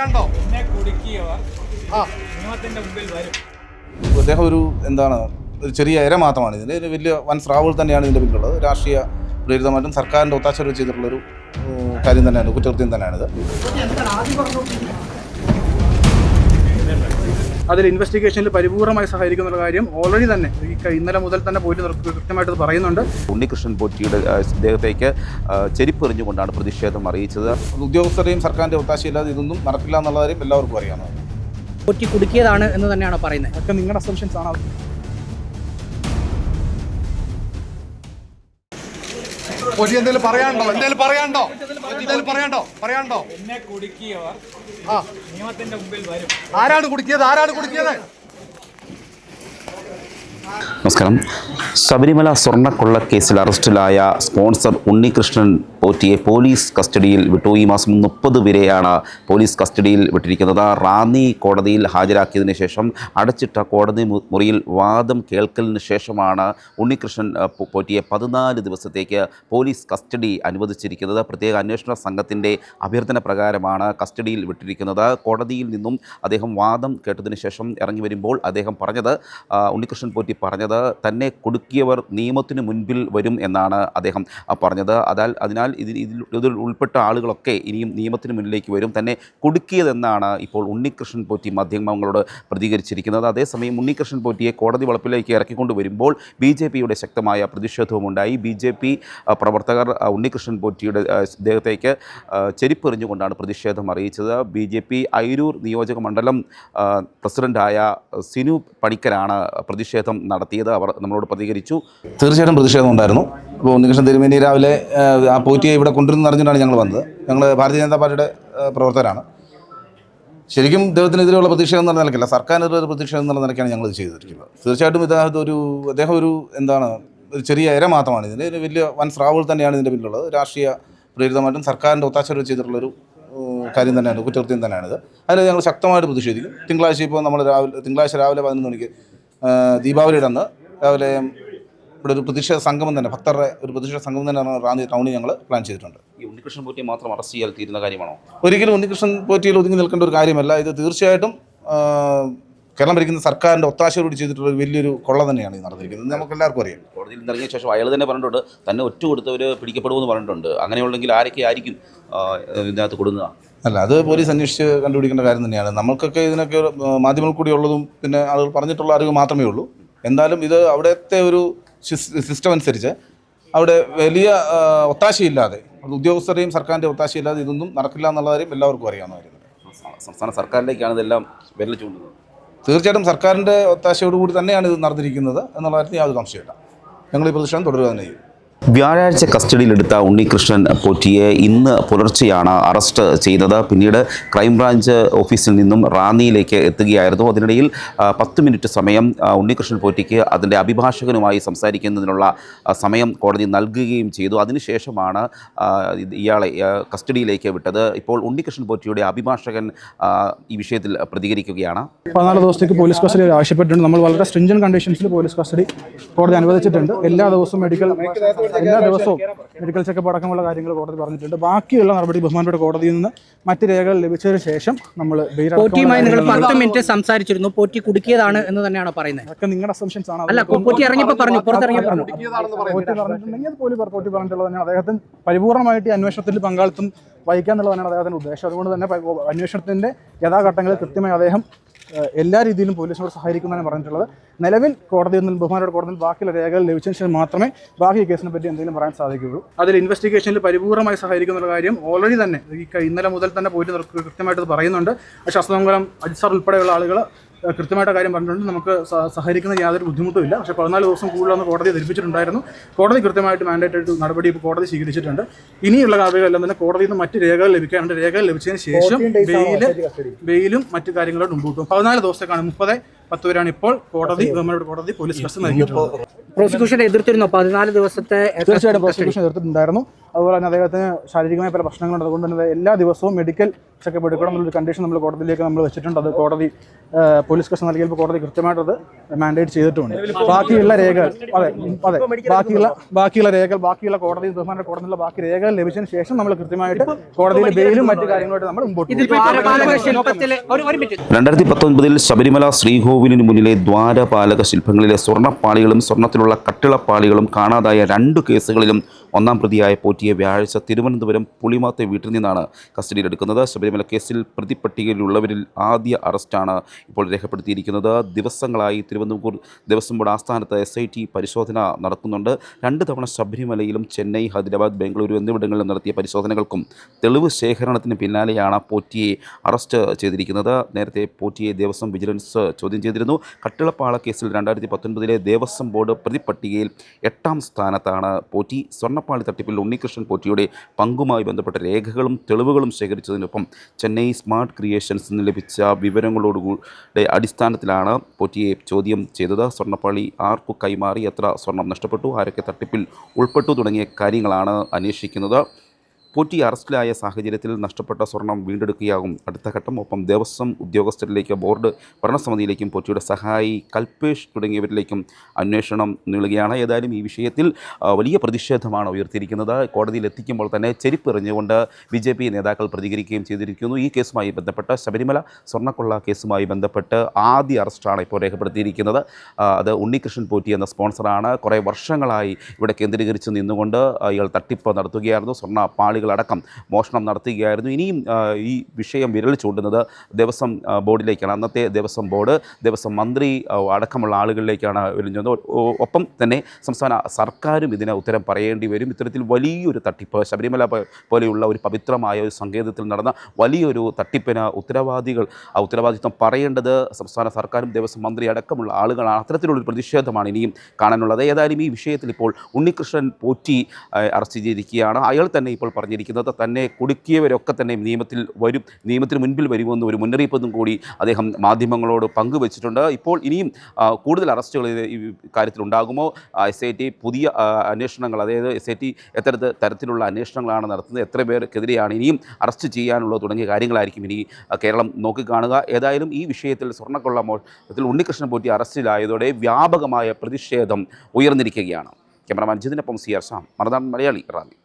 പറയാണ്ടോ? അദ്ദേഹം ഒരു ഒരു ചെറിയ ഇര മാത്രമാണ് ഇതിന്. ഒരു വലിയ വൻ സ്രാവുകൾ തന്നെയാണ് ഇതിൻ്റെ പിന്നിലുള്ളത്. രാഷ്ട്രീയ പ്രേരിതമായിട്ടും സർക്കാരിൻ്റെ ഒത്താശ ചെയ്തിട്ടുള്ളൊരു കാര്യം തന്നെയാണ്, കുറ്റകൃത്യം തന്നെയാണിത്. അതിൽ ഇൻവെസ്റ്റിഗേഷനിൽ പരിപൂർണമായി സഹകരിക്കുന്ന കാര്യം ഓൾറെഡി തന്നെ ഇന്നലെ മുതൽ തന്നെ പോയിട്ട് കൃത്യമായിട്ട് പറയുന്നുണ്ട്. ഉണ്ണികൃഷ്ണൻ പോറ്റിയുടെ ദേഹത്തേക്ക് ചെരിപ്പെറിഞ്ഞുകൊണ്ടാണ് പ്രതിഷേധം അറിയിച്ചത്. ഉദ്യോഗസ്ഥരെയും സർക്കാരിൻ്റെ ഒത്താശയില്ലാതെ ഇതൊന്നും നടക്കില്ല എന്നുള്ള കാര്യം എല്ലാവർക്കും അറിയാവുന്നതാണ്. പോറ്റി കുടുക്കിയതാണ് എന്ന് തന്നെയാണ് പറയുന്നത്. അതൊക്കെ നിങ്ങളുടെ അസംഷൻസ് ആണ്. എന്തെങ്കിലും പറയാണ്ടോ? പറയാണ്ടോ? എന്നെ കുടുക്കിയവർ നിയമത്തിന്റെ മുമ്പിൽ വരും. ആരാണ് കുടുക്കിയത്? നമസ്കാരം. ശബരിമല സ്വർണ്ണക്കൊള്ളക്കേസിൽ അറസ്റ്റിലായ സ്പോൺസർ ഉണ്ണികൃഷ്ണൻ പോറ്റിയെ പോലീസ് കസ്റ്റഡിയിൽ വിട്ടു. ഈ മാസം 30 വരെയാണ് പോലീസ് കസ്റ്റഡിയിൽ വിട്ടിരിക്കുന്നത്. റാന്നി കോടതിയിൽ ഹാജരാക്കിയതിന് ശേഷം അടച്ചിട്ട കോടതി മുറിയിൽ വാദം കേൾക്കലിന് ശേഷമാണ് ഉണ്ണികൃഷ്ണൻ പോറ്റിയെ 14 ദിവസത്തേക്ക് പോലീസ് കസ്റ്റഡി അനുവദിച്ചിരിക്കുന്നത്. പ്രത്യേക അന്വേഷണ സംഘത്തിൻ്റെ അഭ്യർത്ഥന പ്രകാരമാണ് കസ്റ്റഡിയിൽ വിട്ടിരിക്കുന്നത്. കോടതിയിൽ നിന്നും അദ്ദേഹം വാദം കേട്ടതിന് ശേഷം ഇറങ്ങി വരുമ്പോൾ അദ്ദേഹം പറഞ്ഞത്, ഉണ്ണികൃഷ്ണൻ പോറ്റി പറഞ്ഞത് തന്നെ കുടുക്കിയവർ നിയമത്തിന് മുൻപിൽ വരും എന്നാണ് അദ്ദേഹം പറഞ്ഞത്. അതിനാൽ ഇതിൽ ഉൾപ്പെട്ട ആളുകളൊക്കെ ഇനിയും നിയമത്തിന് മുന്നിലേക്ക് വരും. തന്നെ കുടുക്കിയതെന്നാണ് ഇപ്പോൾ ഉണ്ണികൃഷ്ണൻ പോറ്റി മാധ്യമങ്ങളോട് പ്രതികരിച്ചിരിക്കുന്നത്. അതേസമയം ഉണ്ണികൃഷ്ണൻ പോറ്റിയെ കോടതി വളപ്പിലേക്ക് ഇറക്കിക്കൊണ്ട് വരുമ്പോൾ BJPയുടെ ശക്തമായ പ്രതിഷേധവുമുണ്ടായി. BJP പ്രവർത്തകർ ഉണ്ണികൃഷ്ണൻ പോറ്റിയുടെ ദേഹത്തേക്ക് ചെരിപ്പെറിഞ്ഞുകൊണ്ടാണ് പ്രതിഷേധം അറിയിച്ചത്. BJP അയിരൂർ നിയോജക മണ്ഡലം പ്രസിഡന്റായ സിനു പണിക്കരാണ് പ്രതിഷേധം നടത്തിയത്. അവർ നമ്മളോട് പ്രതികരിച്ചു. തീർച്ചയായിട്ടും പ്രതിഷേധം ഉണ്ടായിരുന്നു. അപ്പോൾ ഉണ്ണികൃഷ്ണൻ തിരുമേനി രാവിലെ ആ പോറ്റിയെ ഇവിടെ കൊണ്ടുവരുന്ന അറിഞ്ഞിട്ടാണ് ഞങ്ങൾ വന്നത്. ഞങ്ങൾ ഭാരതീയ ജനതാ പാർട്ടിയുടെ പ്രവർത്തകരാണ്. ശരിക്കും ഇദ്ദേഹത്തിനെതിരെയുള്ള പ്രതിഷേധം എന്ന നിലയ്ക്കല്ല, സർക്കാരിനെതിരെ പ്രതിഷേധം എന്നുള്ള നിലയ്ക്കാണ് ഞങ്ങൾ ഇത് ചെയ്തിരിക്കുന്നത്. തീർച്ചയായിട്ടും അദ്ദേഹം ഒരു ഒരു ചെറിയ ഇര മാത്രമാണ് ഇതിന്. ഒരു വലിയ വൻ സ്രാവുകൾ തന്നെയാണ് ഇതിൻ്റെ പിന്നിലുള്ളത്. രാഷ്ട്രീയ പ്രേരിതമായിട്ടും സർക്കാരിൻ്റെ ഒത്താശ ചെയ്തിട്ടുള്ളൊരു കാര്യം തന്നെയാണ്, കുറ്റകൃത്യം തന്നെയാണിത്. അതിൽ ഞങ്ങൾ ശക്തമായിട്ട് പ്രതിഷേധിക്കും. തിങ്കളാഴ്ച രാവിലെ 11 മണിക്ക് ദീപാവലിയുടെ അന്ന് രാവിലെ ഇവിടെ ഒരു പ്രതിഷേധ സംഗമം തന്നെ, ഭക്തരുടെ ഒരു പ്രതിഷേധ സംഗമം തന്നെ റാന്നി ടൗണിൽ ഞങ്ങൾ പ്ലാൻ ചെയ്തിട്ടുണ്ട്. ഈ ഉണ്ണികൃഷ്ണൻ പോറ്റിയെ മാത്രം അറസ്റ്റ് ചെയ്യാൻ തീരുന്ന കാര്യമാണോ? ഒരിക്കലും ഉണ്ണികൃഷ്ണൻ പോറ്റിയിൽ ഒതുങ്ങി നിൽക്കേണ്ട ഒരു കാര്യമല്ല. ഇത് തീർച്ചയായിട്ടും കേരളം ഭരിക്കുന്ന സർക്കാരിൻ്റെ ഒത്താശയോട് ചെയ്തിട്ടുള്ള ഒരു വലിയൊരു കൊള്ള തന്നെയാണ് ഇത് നടന്നിരിക്കുന്നത്. നമുക്ക് എല്ലാവർക്കും അറിയാം. കോടതിയിൽ ഇറങ്ങിയ ശേഷം അയാൾ തന്നെ പറഞ്ഞിട്ടുണ്ട് തന്നെ ഒറ്റ കൊടുത്തവർ പിടിക്കപ്പെടുമെന്ന് പറഞ്ഞിട്ടുണ്ട്. അങ്ങനെയുണ്ടെങ്കിൽ ആയിരിക്കും ഇതിനകത്ത് കൊടുക്കുക? അല്ല, അത് പോലീസ് അന്വേഷിച്ച് കണ്ടുപിടിക്കേണ്ട കാര്യം തന്നെയാണ്. നമ്മൾക്കൊക്കെ ഇതിനൊക്കെ മാധ്യമങ്ങൾ കൂടി ഉള്ളതും പിന്നെ ആളുകൾ പറഞ്ഞിട്ടുള്ള അറിവ് മാത്രമേ ഉള്ളൂ. എന്തായാലും ഇത് അവിടുത്തെ ഒരു സിസ്റ്റം അനുസരിച്ച് അവിടെ വലിയ ഒത്താശയില്ലാതെ, ഉദ്യോഗസ്ഥരെയും സർക്കാരിൻ്റെ ഒത്താശയില്ലാതെ ഇതൊന്നും നടക്കില്ല എന്നുള്ള കാര്യം എല്ലാവർക്കും അറിയാവുന്ന കാര്യമാണ്. സംസ്ഥാന സർക്കാരിലേക്കാണ് ഇതെല്ലാം വിരൽ ചൂണ്ടുന്നത്. തീർച്ചയായിട്ടും സർക്കാരിൻ്റെ ഒത്താശയോടുകൂടി തന്നെയാണ് ഇത് നടന്നിരിക്കുന്നത് എന്നുള്ള കാര്യത്തിൽ യാതൊരു സംശയമില്ല. ഞങ്ങൾ ഈ പ്രതിഷേധം തുടരുക തന്നെ ചെയ്യും. വ്യാഴാഴ്ച കസ്റ്റഡിയിലെടുത്ത ഉണ്ണികൃഷ്ണൻ പോറ്റിയെ ഇന്ന് പുലർച്ചെയാണ് അറസ്റ്റ് ചെയ്തത്. പിന്നീട് ക്രൈംബ്രാഞ്ച് ഓഫീസിൽ നിന്നും റാന്നിയിലേക്ക് എത്തുകയായിരുന്നു. അതിനിടയിൽ 10 മിനിറ്റ് സമയം ഉണ്ണികൃഷ്ണൻ പോറ്റിക്ക് അതിൻ്റെ അഭിഭാഷകനുമായി സംസാരിക്കുന്നതിനുള്ള സമയം കോടതി നൽകുകയും ചെയ്തു. അതിനുശേഷമാണ് ഇയാളെ കസ്റ്റഡിയിലേക്ക് വിട്ടത്. ഇപ്പോൾ ഉണ്ണികൃഷ്ണൻ പോറ്റിയുടെ അഭിഭാഷകൻ ഈ വിഷയത്തിൽ പ്രതികരിക്കുകയാണ്. 14 ദിവസത്തേക്ക് പോലീസ് കസ്റ്റഡി ആവശ്യപ്പെട്ടിട്ടുണ്ട്. നമ്മൾ വളരെ സ്ട്രിഞ്ചന്റ് കണ്ടീഷൻസിൽ പോലീസ് കസ്റ്റഡി കോടതി അനുവദിച്ചിട്ടുണ്ട്. എല്ലാ ദിവസവും എല്ലാ ദിവസവും മെഡിക്കൽ ചെക്കപ്പ് അടക്കമുള്ള കാര്യങ്ങൾ കോടതി പറഞ്ഞിട്ടുണ്ട്. ബാക്കിയുള്ള നടപടി ബഹുമാനപ്പെട്ട കോടതിയിൽ നിന്ന് മറ്റ് രേഖകൾ ലഭിച്ചതിന് ശേഷം നമ്മൾ പോറ്റിയുമായി നിങ്ങൾ 10 മിനിറ്റ് സംസാരിച്ചിരുന്നു. പോറ്റി കുടുക്കിയതാണ് എന്ന് തന്നെയാണ് പറയുന്നത്. അതൊക്കെ നിങ്ങളുടെ അസംഷൻസ് ആണ്. അല്ല, പോറ്റി ഇറങ്ങിയപ്പോൾ പറഞ്ഞു, പുറത്തിറങ്ങിയപ്പോൾ പോറ്റി പറഞ്ഞിട്ടുണ്ടെങ്കിൽ അത് പോറ്റി പറഞ്ഞിട്ടുള്ളത് തന്നെയാണ്. അദ്ദേഹത്തിന് പരിപൂർണ്ണമായിട്ട് ഈ അന്വേഷണത്തിൽ പങ്കാളിത്തം വഹിക്കാന്നുള്ളതാണ് അദ്ദേഹത്തിന്റെ ഉദ്ദേശം. അതുകൊണ്ട് തന്നെ അന്വേഷണത്തിന്റെ യഥാഘട്ടങ്ങളിൽ കൃത്യമായി അദ്ദേഹം എല്ലാ രീതിയിലും പോലീസിനോട് സഹകരിക്കുന്നതാണ് പറഞ്ഞിട്ടുള്ളത്. നിലവിൽ കോടതിയിൽ നിന്ന് ബഹുമാനപ്പെട്ട കോടതിയിൽ ബാക്കിയുള്ള രേഖകൾ ലഭിച്ചതിന് ശേഷം മാത്രമേ ബാക്കി കേസിനെ പറ്റി എന്തെങ്കിലും പറയാൻ സാധിക്കുകയുള്ളൂ. അതിൽ ഇൻവെസ്റ്റിഗേഷനിൽ പരിപൂർണമായി സഹകരിക്കുന്ന കാര്യം ഓൾറെഡി തന്നെ ഇന്നലെ മുതൽ തന്നെ പോയിട്ട് കൃത്യമായിട്ട് പറയുന്നുണ്ട്. പക്ഷേ അസ്തമംഗലം അജിത് സാർ ഉൾപ്പെടെയുള്ള ആളുകൾ കൃത്യമായിട്ട് കാര്യം പറഞ്ഞിട്ടുണ്ട്. നമുക്ക് സഹകരിക്കുന്ന യാതൊരു ബുദ്ധിമുട്ടുമില്ല. പക്ഷേ 14 ദിവസം കൂടുതലൊന്ന് കോടതി ധരിപ്പിച്ചിട്ടുണ്ടായിരുന്നു. കോടതി കൃത്യമായിട്ട് മാൻഡേറ്റ് നടപടി ഇപ്പോൾ കോടതി സ്വീകരിച്ചിട്ടുണ്ട്. ഇനിയുള്ള കാര്യങ്ങളെല്ലാം തന്നെ കോടതിയിൽ നിന്ന് മറ്റ് രേഖകൾ ലഭിക്കാനുണ്ട്. രേഖകൾ ലഭിച്ചതിന് ശേഷം ബെയിലും മറ്റു കാര്യങ്ങളും മുമ്പോട്ടും 14 ദിവസത്തേക്കാണ്. 30/10 വരെയാണ് ഇപ്പോൾ കോടതി പോലീസ് കസ്റ്റഡി നൽകിയിട്ടുള്ളത്. പ്രോസിക്യൂഷൻ എതിർത്തിരുന്നു 14 ദിവസത്തെ. തീർച്ചയായിട്ടും പ്രോസിക്യൂഷൻ എതിർത്തിട്ടുണ്ടായിരുന്നു. അതുപോലെ തന്നെ അദ്ദേഹത്തിന് ശാരീരികമായ പല പ്രശ്നങ്ങളുണ്ട്. അതുകൊണ്ട് തന്നെ എല്ലാ ദിവസവും മെഡിക്കൽ ചെക്കപ്പ് എടുക്കണം എന്നുള്ളൊരു കണ്ടീഷൻ നമ്മൾ കോടതിയിലേക്ക് നമ്മൾ വെച്ചിട്ടുണ്ട്. അത് കോടതി പോലീസ് കസ്റ്റഡി നൽകിയപ്പോൾ കോടതി കൃത്യമായിട്ടത് മാൻഡേറ്റ് ചെയ്തിട്ടുണ്ട്. ബാക്കിയുള്ള രേഖകൾ ബാക്കിയുള്ള കോടതി ബഹുമാന കോടതിയിലുള്ള ബാക്കി രേഖകൾ ലഭിച്ചതിന് ശേഷം നമ്മൾ കൃത്യമായിട്ട് കോടതിയിലെ ബെയിലും മറ്റു കാര്യങ്ങളായിട്ട് നമ്മൾ മുമ്പോട്ട് ഇതിൽ ദ്വാരപാലക ശില്പത്തിലെ ഒരു മിനിറ്റ് 2019 ശബരിമല ശ്രീകോവിലിന് മുന്നിലെ ദ്വാരപാലക ശില്പങ്ങളിലെ സ്വർണ്ണപ്പാളികളും സ്വർണ്ണത്തിലുള്ള കട്ടിളപ്പാളികളും കാണാതായ 2 കേസുകളിലും ഒന്നാം പ്രതിയായ പോറ്റിയെ വ്യാഴാഴ്ച തിരുവനന്തപുരം പുളിമാത്തെ വീട്ടിൽ നിന്നാണ് കസ്റ്റഡിയിലെടുക്കുന്നത്. ശബരിമല കേസിൽ പ്രതിപട്ടികയിലുള്ളവരിൽ ആദ്യ അറസ്റ്റാണ് ഇപ്പോൾ രേഖപ്പെടുത്തിയിരിക്കുന്നത്. ദിവസങ്ങളായി തിരുവനന്തപുരം ദേവസ്വം ബോർഡ് ആസ്ഥാനത്ത് SIT പരിശോധന നടത്തുന്നുണ്ട്. 2 തവണ ശബരിമലയിലും ചെന്നൈ, ഹൈദരാബാദ്, ബംഗളൂരു എന്നിവിടങ്ങളിലും നടത്തിയ പരിശോധനകൾക്കും തെളിവ് ശേഖരണത്തിന് പിന്നാലെയാണ് പോറ്റിയെ അറസ്റ്റ് ചെയ്തിരിക്കുന്നത്. നേരത്തെ പോറ്റിയെ ദേവസ്വം വിജിലൻസ് ചോദ്യം ചെയ്തിരുന്നു. കട്ടിളപ്പാള കേസിൽ 2019 ദേവസ്വം ബോർഡ് പ്രതിപട്ടികയിൽ 8ാം സ്ഥാനത്താണ് പോറ്റി. സ്വർണ്ണപ്പാളി തട്ടിപ്പിൽ ഉണ്ണികൃഷ്ണൻ പോറ്റിയുടെ പങ്കുമായി ബന്ധപ്പെട്ട രേഖകളും തെളിവുകളും ശേഖരിച്ചതിനൊപ്പം ചെന്നൈ സ്മാർട്ട് ക്രിയേഷൻസ് നിന്ന് ലഭിച്ച വിവരങ്ങളോടുകൂടെ അടിസ്ഥാനത്തിലാണ് പോറ്റിയെ ചോദ്യം ചെയ്തത്. സ്വർണ്ണപ്പാളി ആർക്കു കൈമാറി, എത്ര സ്വർണം നഷ്ടപ്പെട്ടു, ആരൊക്കെ തട്ടിപ്പിൽ ഉൾപ്പെട്ടു തുടങ്ങിയ കാര്യങ്ങളാണ് അന്വേഷിക്കുന്നത്. പോറ്റി അറസ്റ്റിലായ സാഹചര്യത്തിൽ നഷ്ടപ്പെട്ട സ്വർണം വീണ്ടെടുക്കുകയാകും അടുത്ത ഘട്ടം. ഒപ്പം ദേവസ്വം ഉദ്യോഗസ്ഥരിലേക്ക്, ബോർഡ് ഭരണസമിതിയിലേക്കും പോറ്റിയുടെ സഹായി കൽപേഷ് തുടങ്ങിയവരിലേക്കും അന്വേഷണം നീളുകയാണ്. ഏതായാലും ഈ വിഷയത്തിൽ വലിയ പ്രതിഷേധമാണ് ഉയർത്തിയിരിക്കുന്നത്. കോടതിയിൽ എത്തിക്കുമ്പോൾ തന്നെ ചെരിപ്പെറിഞ്ഞുകൊണ്ട് BJP നേതാക്കൾ പ്രതികരിക്കുകയും ചെയ്തിരിക്കുന്നു. ഈ കേസുമായി ബന്ധപ്പെട്ട് ശബരിമല സ്വർണ്ണക്കൊള്ള കേസുമായി ബന്ധപ്പെട്ട് ആദ്യ അറസ്റ്റാണ് ഇപ്പോൾ രേഖപ്പെടുത്തിയിരിക്കുന്നത്. അത് ഉണ്ണികൃഷ്ണൻ പോറ്റി എന്ന സ്പോൺസറാണ്. കുറേ വർഷങ്ങളായി ഇവിടെ കേന്ദ്രീകരിച്ച് നിന്നുകൊണ്ട് ഇയാൾ തട്ടിപ്പ് നടത്തുകയായിരുന്നു. സ്വർണ്ണ പാളികളടക്കം മോഷണം നടത്തുകയായിരുന്നു. ഇനിയും ഈ വിഷയം വിരൽ ചൂണ്ടുന്നത് ദേവസ്വം ബോർഡിലേക്കാണ്. അന്നത്തെ ദേവസ്വം ബോർഡ്, ദേവസ്വം മന്ത്രി അടക്കമുള്ള ആളുകളിലേക്കാണ് വരുന്നത്. ഒപ്പം തന്നെ സംസ്ഥാന സർക്കാരും ഇതിന് ഉത്തരം പറയേണ്ടി വരും. ഇത്തരത്തിൽ വലിയൊരു തട്ടിപ്പ്, ശബരിമല പോലെയുള്ള ഒരു പവിത്രമായ ഒരു സങ്കേതത്തിൽ നടന്ന വലിയൊരു തട്ടിപ്പിന് ഉത്തരവാദിത്വം പറയേണ്ടത് സംസ്ഥാന സർക്കാരും ദേവസ്വം മന്ത്രി അടക്കമുള്ള ആളുകളാണ്. അത്തരത്തിലുള്ളൊരു പ്രതിഷേധമാണ് ഇനിയും കാണാനുള്ളത്. ഏതായാലും ഈ വിഷയത്തിൽ ഇപ്പോൾ ഉണ്ണികൃഷ്ണൻ പോറ്റി അറസ്റ്റ് ചെയ്തിരിക്കുകയാണ്. അയാൾ തന്നെ ഇപ്പോൾ പറഞ്ഞിരിക്കുന്നത് തന്നെ കുടുക്കിയവരൊക്കെ തന്നെ നിയമത്തിന് മുൻപിൽ വരുമെന്ന് ഒരു മുന്നറിയിപ്പൊന്നും കൂടി അദ്ദേഹം മാധ്യമങ്ങളോട് പങ്കുവച്ചിട്ടുണ്ട്. ഇപ്പോൾ ഇനിയും കൂടുതൽ അറസ്റ്റുകൾ ഈ കാര്യത്തിൽ ഉണ്ടാകുമോ? SIT പുതിയ അന്വേഷണങ്ങൾ, അതായത് SIT എത്ര തരത്തിലുള്ള അന്വേഷണങ്ങളാണ് നടത്തുന്നത്, എത്ര പേർക്കെതിരെയാണ് ഇനിയും അറസ്റ്റ് ചെയ്യാനുള്ളത് തുടങ്ങിയ കാര്യങ്ങളായിരിക്കും ഇനി കേരളം നോക്കിക്കാണുക. ഏതായാലും ഈ വിഷയത്തിൽ സ്വർണ്ണക്കൊള്ള മോഷണത്തിൽ ഉണ്ണികൃഷ്ണൻ പോറ്റി അറസ്റ്റിലായതോടെ വ്യാപകമായ പ്രതിഷേധം ഉയർന്നിരിക്കുകയാണ്. Cameraman ജിതിനൊപ്പം CR Sam, Marunadan Malayali, Ranni.